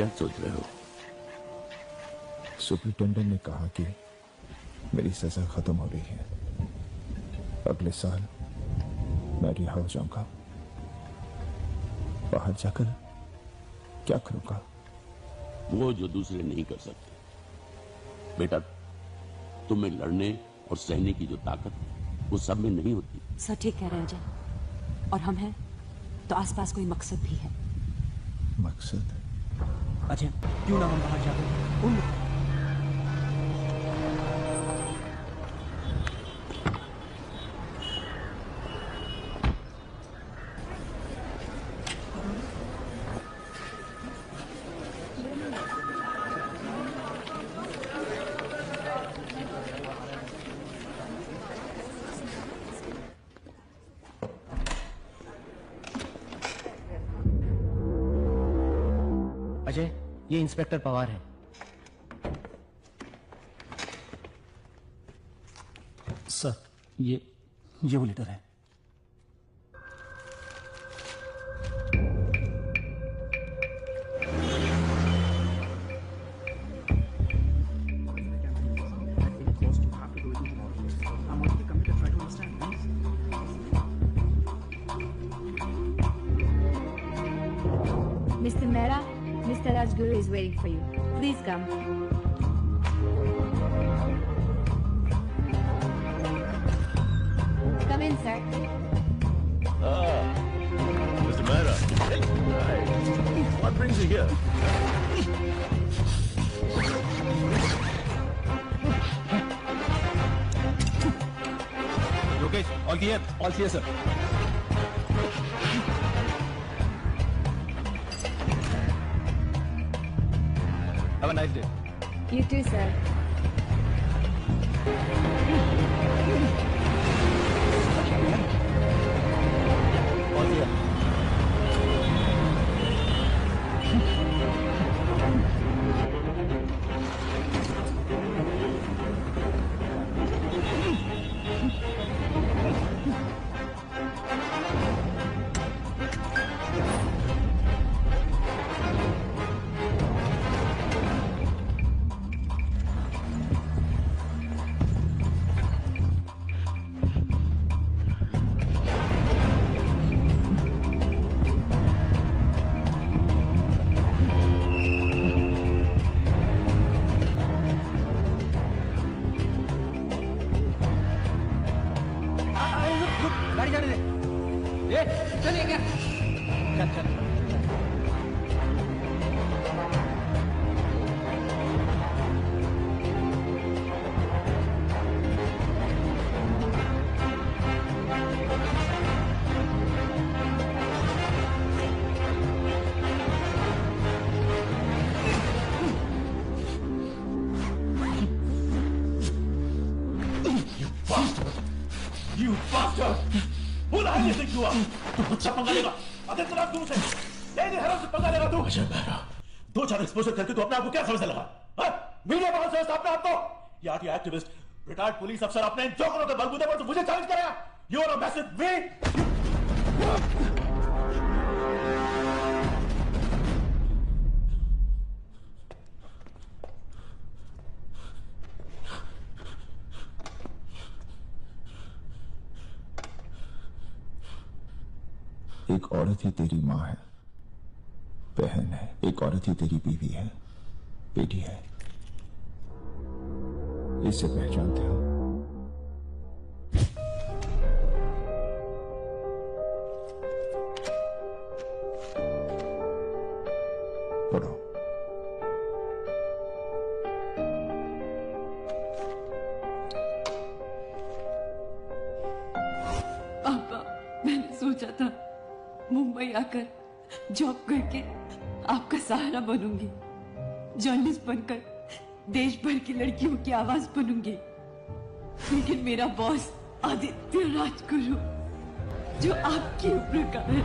क्या सोच रहे हो? सुपरिटेंडेंट ने कहा कि मेरी सजा खत्म हो रही है। अगले साल मैं रिहा हो जाऊंगा। बाहर जाकर क्या करूंगा? वो जो दूसरे नहीं कर सकते। बेटा, तुम्हें लड़ने और सहने की जो ताकत वो सब में नहीं होती। सर ठीक कह रहे हैं अजय। और हम हैं तो आसपास कोई मकसद भी है। मकसद? अजय, क्यों ना हम बाहर जाकर उन अजय, ये इंस्पेक्टर पवार है। सर, ये वो लीडर है। Mr. Mehra, Mr. Rajguru is waiting for you. Please come. Come in, sir. Mr. Mehra. Hey, hi. What brings you here? Yogesh, all clear? All clear, sir. Have a nice day. You too, sir. All clear. गाड़ी जाने दे। ए, चलिए क्या? चल चल। You bastard! Who the hell do you think you are? तू मुझसे पंगा लेगा? अगर तुम आप दूर से लेने हराम से पंगा लेगा तू? अजय मेहरा, 2-4 एक्सपोजर करके तू अपने आप को क्या समझने लगा? हाँ? मीडिया बहुत समझता अपने आप को? ये आरटी एक्टिविस्ट, रिटायर्ड पुलिस अफसर अपने इन जोकरों के बलबूते पर तो मुझे चैलेंज करेगा? You are a massive me? एक औरत ही तेरी माँ है, बहन है। एक औरत ही तेरी बीवी है, बेटी है। इससे पहचानते हो? पढ़ो। पापा, मैंने सोचा था मुंबई आकर जॉब करके आपका सहारा बनूंगी, जर्नलिस्ट बनकर देश भर की लड़कियों की आवाज बनूंगी। लेकिन मेरा बॉस आदित्य राजगुरु, जो आपकी उम्र का है,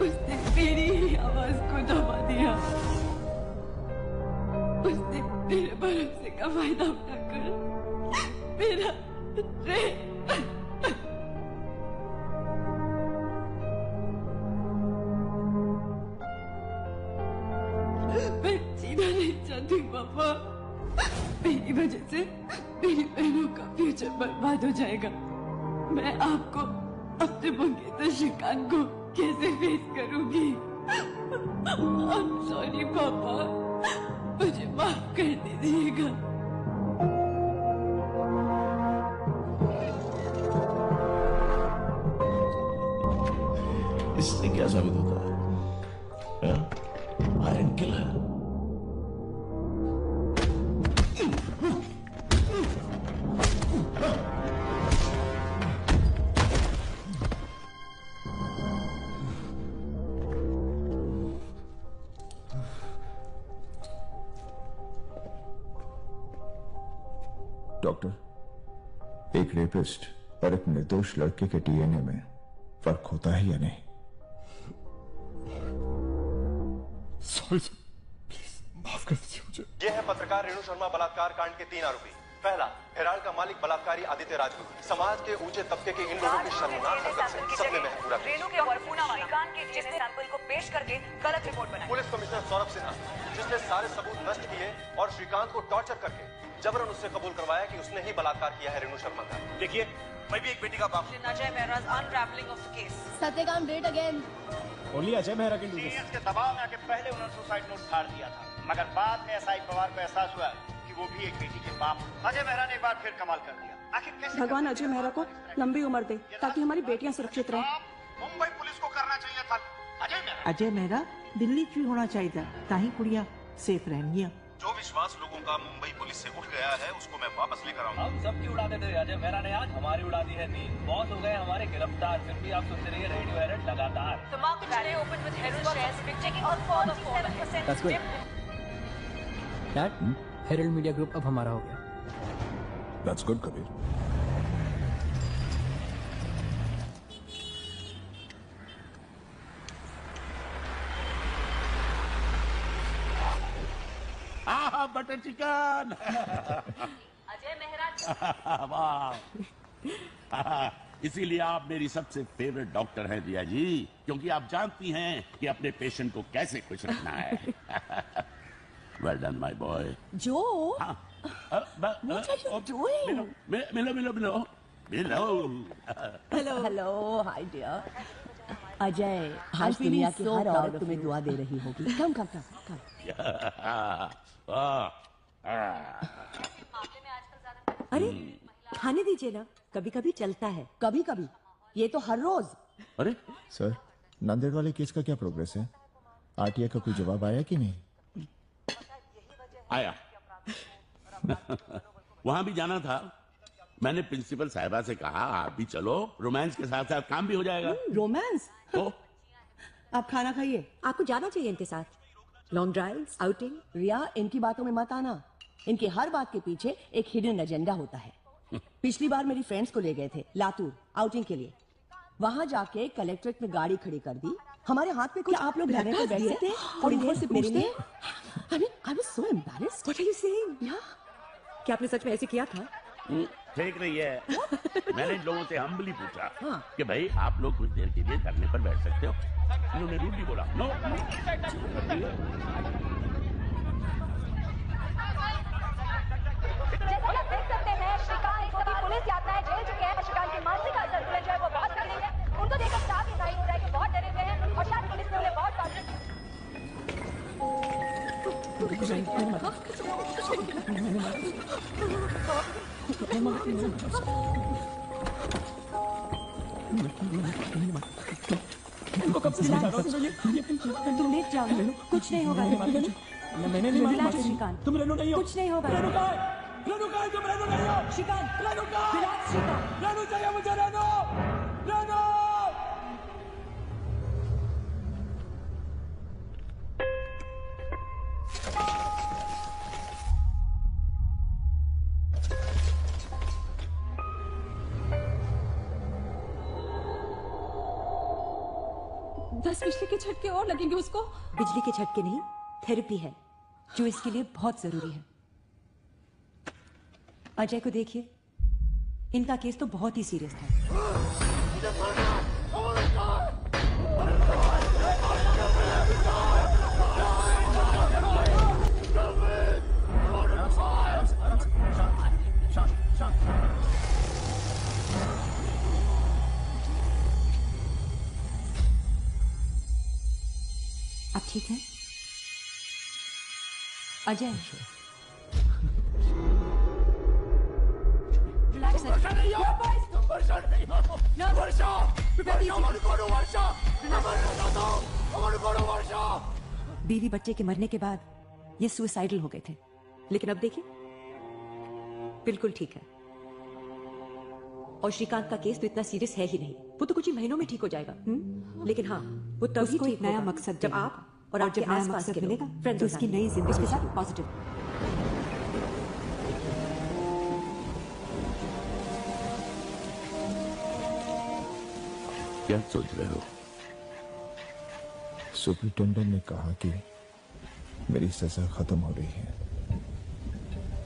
उसने मेरी ही आवाज को दबा दिया। उसने मेरे भरोसे का फायदा उठाकर मेरा देखना नहीं चाहती पापा। मेरी वजह से मेरी बहनों का फ्यूचर बर्बाद हो जाएगा। मैं आपको, अपने मंगेतर श्रीकांत को कैसे फेस करूंगी? I'm sorry पापा, मुझे माफ कर दीजिएगा। इससे क्या साबित होता है? Iron killer. डॉक्टर, एक रेपिस्ट और एक निर्दोष लड़के के डीएनए में फर्क होता है या नहीं? सॉरी सर, प्लीज माफ कर दीजिए मुझे। ये है पत्रकार रेणु शर्मा बलात्कार कांड के 3 आरोपी। पहला, हेराल्ड का मालिक बलात्कारी आदित्य राजगुरु। समाज के ऊंचे तबके के इन लोगों की शर्मनाक हरकत से सबने महक पूरा किया। रेणु के और पूना श्रीकांत के डीएनए सैंपल को पेश करके गलत रिपोर्ट बनाई। पुलिस कमिश्नर सौरभ सिन्हा, जिसने सारे सबूत नष्ट किए और श्रीकांत को टॉर्चर करके जबरन उससे कबूल करवाया कि उसने ही बलात्कार किया है रेणु शर्मा का। देखिए, मैं भी एक बेटी का बाप हूं। Ajay Mehraj unravelling of the case. Satyakam, do it again. Only Ajay Mehra can do this. Seniors के दबाव में आके पहले उन्होंने सुसाइड नोट फाड़ दिया था, मगर बाद में एसआई पवार को एहसास हुआ कि वो भी एक बेटी के बाप। अजय मेहरा ने एक बार फिर कमाल कर दिया। आखिर कैसे भगवान अजय मेहरा को लंबी उम्र दे ताकि हमारी बेटियां सुरक्षित रहें। मुंबई पुलिस को करना चाहिए था। अजय मेहरा दिल्ली क्यों होना चाहिए था, ताही कुड़िया सेफ रहेंगी। जो विश्वास लोगों का मुंबई पुलिस से उठ गया है उसको मैं वापस लेकर आऊंगा। हम सबकी उड़ाते थे, अजय मेहरा ने आज हमारी उड़ा दी है नींद। बॉस हो गए हमारे गिरफ्तार, फिर भी आप सुनते रहिए रेडियो एरर लगातार। The market today opened with Herald shares checking on further 47% That's good. dip. Dad, Herald media group अब हमारा हो गया। That's good Kabir. Butter chicken. Ajay Mehra वाह, इसीलिए आप मेरी सबसे फेवरेट डॉक्टर हैं दिया जी, क्योंकि आप जानती हैं कि अपने पेशेंट को कैसे खुश रखना है। Well done my boy. जो मिलो मिलो मिलो मिलो। Hello, hi dear. अजय, आज दुनिया की हर औरत तुम्हें दुआ दे रही होगी। कम कम कम कम। अरे खाने दीजिए ना, कभी कभी चलता है। कभी कभी, ये तो हर रोज। अरे सर, नांदेड़ वाले केस का क्या प्रोग्रेस है? आरटीआई का कोई जवाब आया कि नहीं? आया। वहां भी जाना था। मैंने प्रिंसिपल साहिबा से कहा आप भी चलो, रोमांस के साथ साथ काम भी हो जाएगा। रोमांस? तो आप खाना खाइए। आपको जाना चाहिए इनके साथ। Long drive, outing. रिया, इनकी बातों में मत आना। इनकी हर बात के पीछे एक हिडन एजेंडा होता है। पिछली बार मेरी फ्रेंड्स को ले गए थे लातूर आउटिंग के लिए। वहां जाके कलेक्ट्रेट में गाड़ी खड़ी कर दी। हमारे हाथ में कुछ आप लोग धरने पर बैठे थे और इधर से पूछते हैं। I was so embarrassed. What are you saying? क्या आपने सच में ऐसे किया था? ठीक नहीं है। मैंने इन लोगों से हम्बली पूछा कि भाई आप लोग कुछ देर के लिए धरने पर बैठ सकते हो। इन्होंने रूडली बोला नो। जैसा कि आप देख सकते हैं, श्रीकांत को भी पुलिस यातनाएं झेल चुके हैं। श्रीकांत की मानसिक संतुलन जो है वो बहुत बिगड़ी है। उनको देखकर साफ ही जाहिर हो रहा है कि बहुत डरे हुए हैं और शायद पुलिस ने उन्हें बहुत तुम लेट जाओ, कुछ नहीं होगा। मैंने नहीं मारा श्रीकांत, तुम रेणु नहीं हो। कुछ नहीं होगा। रेणु तुम रेणु नहीं हो। श्रीकांत, रेणु श्रीकांत। रेणु चाहिए मुझे। रेणु रेणु। दस बिजली के झटके और लगेंगे उसको। बिजली के झटके नहीं, थेरेपी है जो इसके लिए बहुत जरूरी है। अजय को देखिए, इनका केस तो बहुत ही सीरियस था। आप ठीक हैं? अजय, रिलैक्स। बीवी बच्चे के मरने के बाद ये सुसाइडल हो गए थे, लेकिन अब देखिए बिल्कुल ठीक है। और श्रीकांत का केस तो इतना सीरियस है ही नहीं, वो तो कुछ ही महीनों में ठीक हो जाएगा। लेकिन हाँ, वो तभी उसको ठीक एक नया होगा मकसद जब देना। आप और और आपके जब नया आसपास मकसद के लोग मिलेगा, फ्रेंड्स तो उसकी नई जिंदगी इसके शुरू साथ पॉजिटिव। क्या सोच रहे हो? सुपरिटेंडेंट ने कहा कि मेरी सजा खत्म हो रही है।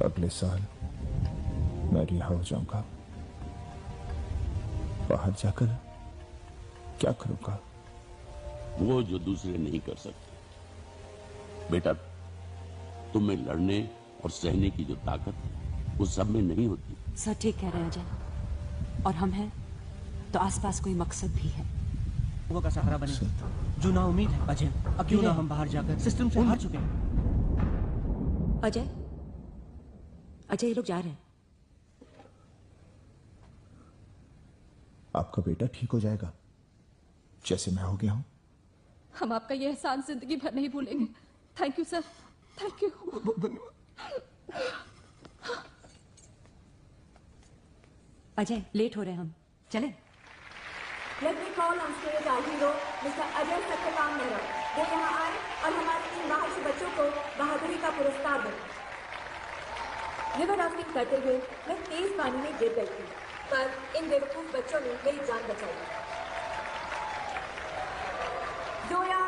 अगले साल मैं रिहा हो जाऊंगा। बाहर जाकर क्या करूंगा? वो जो दूसरे नहीं कर सकते। बेटा, तुम्हें लड़ने और सहने की जो ताकत है वो सब में नहीं होती। सर ठीक कह रहे हैं अजय, और हम हैं तो आसपास कोई मकसद भी है। लोगों का सहारा बने जो ना उम्मीद है। अजय, अब क्यों ना हम बाहर जाकर सिस्टम से हार चुके हैं। अजय, अजय ये लोग जा रहे हैं। आपका बेटा ठीक हो जाएगा जैसे मैं हो गया हूं। हम आपका ये एहसान जिंदगी भर नहीं भूलेंगे। Thank you sir, thank you. Ajay late हो रहे हैं हम, चलें? Let me call on stage our hero, Mr. Ajay Satyakam Mehra. वो यहाँ आए और हमारे इन बाहर से बच्चों को बहादुरी का पुरस्कार दें। रिवर राफ्टिंग करते हुए मैं तेज पानी में गिर गई थी, पर इन बेवकूफ बच्चों ने मेरी जान बचाई।